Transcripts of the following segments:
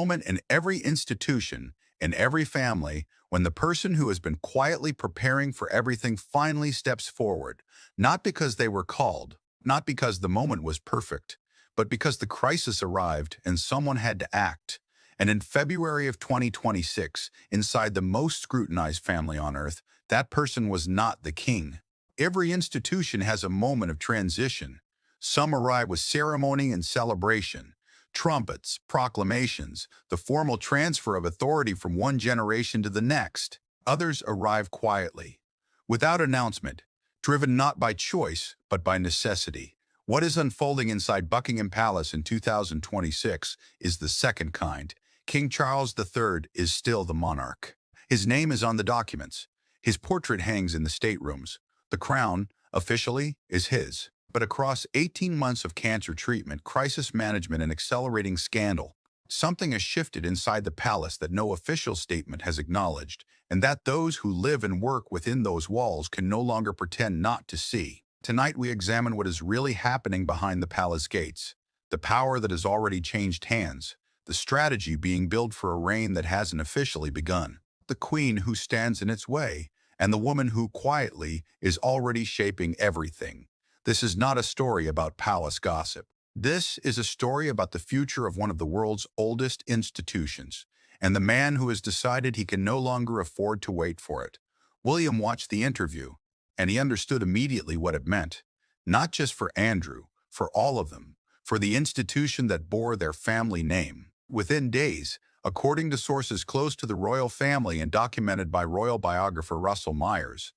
Moment in every institution, in every family, when the person who has been quietly preparing for everything finally steps forward, not because they were called, not because the moment was perfect, but because the crisis arrived and someone had to act. And in February of 2026, inside the most scrutinized family on earth, that person was not the king. Every institution has a moment of transition. Some arrive with ceremony and celebration, trumpets, proclamations, the formal transfer of authority from one generation to the next. Others arrive quietly, without announcement, driven not by choice, but by necessity. What is unfolding inside Buckingham Palace in 2026 is the second kind. King Charles III is still the monarch. His name is on the documents. His portrait hangs in the staterooms. The crown, officially, is his. But across 18 months of cancer treatment, crisis management, and accelerating scandal, something has shifted inside the palace that no official statement has acknowledged, and that those who live and work within those walls can no longer pretend not to see. Tonight we examine what is really happening behind the palace gates, the power that has already changed hands, the strategy being built for a reign that hasn't officially begun, the queen who stands in its way, and the woman who quietly is already shaping everything. This is not a story about palace gossip. This is a story about the future of one of the world's oldest institutions, and the man who has decided he can no longer afford to wait for it. William watched the interview, and he understood immediately what it meant, not just for Andrew, for all of them, for the institution that bore their family name. Within days, according to sources close to the royal family and documented by royal biographer Russell Myers,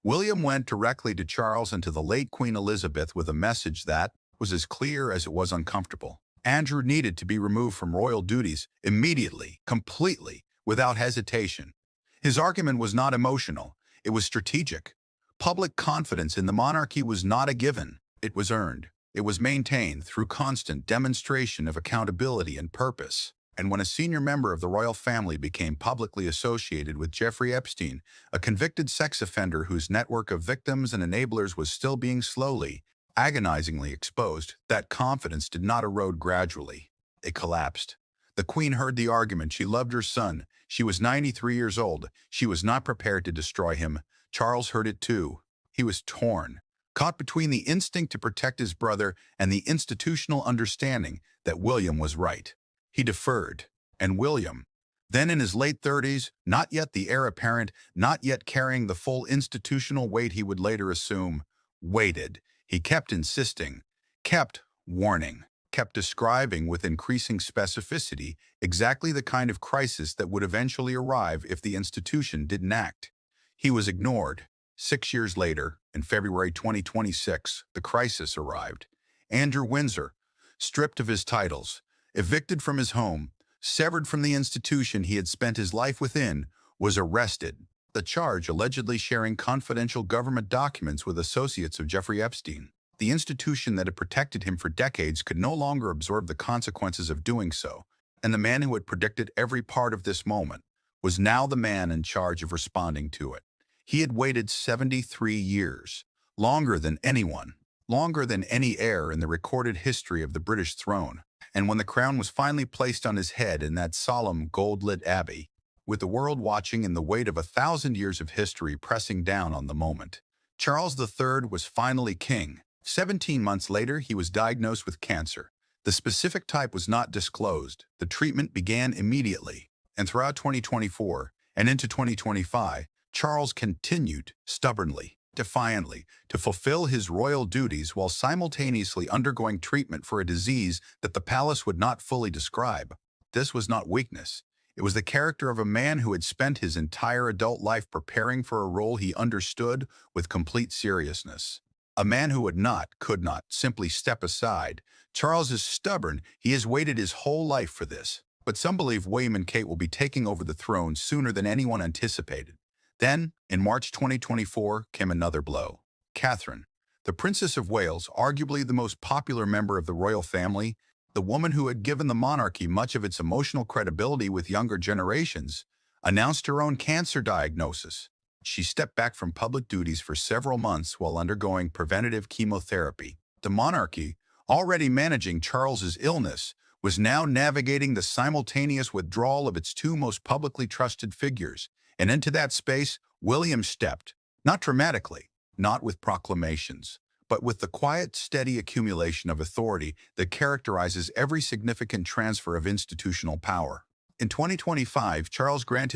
William went directly to Charles and to the late Queen Elizabeth with a message that was as clear as it was uncomfortable. Andrew needed to be removed from royal duties immediately, completely, without hesitation. His argument was not emotional, it was strategic. Public confidence in the monarchy was not a given, it was earned. It was maintained through constant demonstration of accountability and purpose. And when a senior member of the royal family became publicly associated with Jeffrey Epstein, a convicted sex offender whose network of victims and enablers was still being slowly, agonizingly exposed, that confidence did not erode gradually. It collapsed. The queen heard the argument. She loved her son. She was 93 years old. She was not prepared to destroy him. Charles heard it too. He was torn, caught between the instinct to protect his brother and the institutional understanding that William was right. He deferred, and William, then in his late 30s, not yet the heir apparent, not yet carrying the full institutional weight he would later assume, waited. He kept insisting, kept warning, kept describing with increasing specificity exactly the kind of crisis that would eventually arrive if the institution didn't act. He was ignored. 6 years later, in February 2026, the crisis arrived. Andrew Windsor, stripped of his titles, evicted from his home, severed from the institution he had spent his life within, was arrested. The charge allegedly sharing confidential government documents with associates of Jeffrey Epstein. The institution that had protected him for decades could no longer absorb the consequences of doing so, and the man who had predicted every part of this moment was now the man in charge of responding to it. He had waited 73 years, longer than anyone, longer than any heir in the recorded history of the British throne. And when the crown was finally placed on his head in that solemn gold-lit abbey, with the world watching and the weight of 1,000 years of history pressing down on the moment, Charles III was finally king. 17 months later, he was diagnosed with cancer. The specific type was not disclosed. The treatment began immediately. And throughout 2024 and into 2025, Charles continued stubbornly, defiantly, to fulfill his royal duties while simultaneously undergoing treatment for a disease that the palace would not fully describe. This was not weakness. It was the character of a man who had spent his entire adult life preparing for a role he understood with complete seriousness. A man who could not, simply step aside. Charles is stubborn. He has waited his whole life for this. But some believe William and Kate will be taking over the throne sooner than anyone anticipated. Then, in March 2024, came another blow. Catherine, the Princess of Wales, arguably the most popular member of the royal family, the woman who had given the monarchy much of its emotional credibility with younger generations, announced her own cancer diagnosis. She stepped back from public duties for several months while undergoing preventative chemotherapy. The monarchy, already managing Charles's illness, was now navigating the simultaneous withdrawal of its two most publicly trusted figures, and into that space, William stepped, not dramatically, not with proclamations, but with the quiet, steady accumulation of authority that characterizes every significant transfer of institutional power. In 2025, Charles granted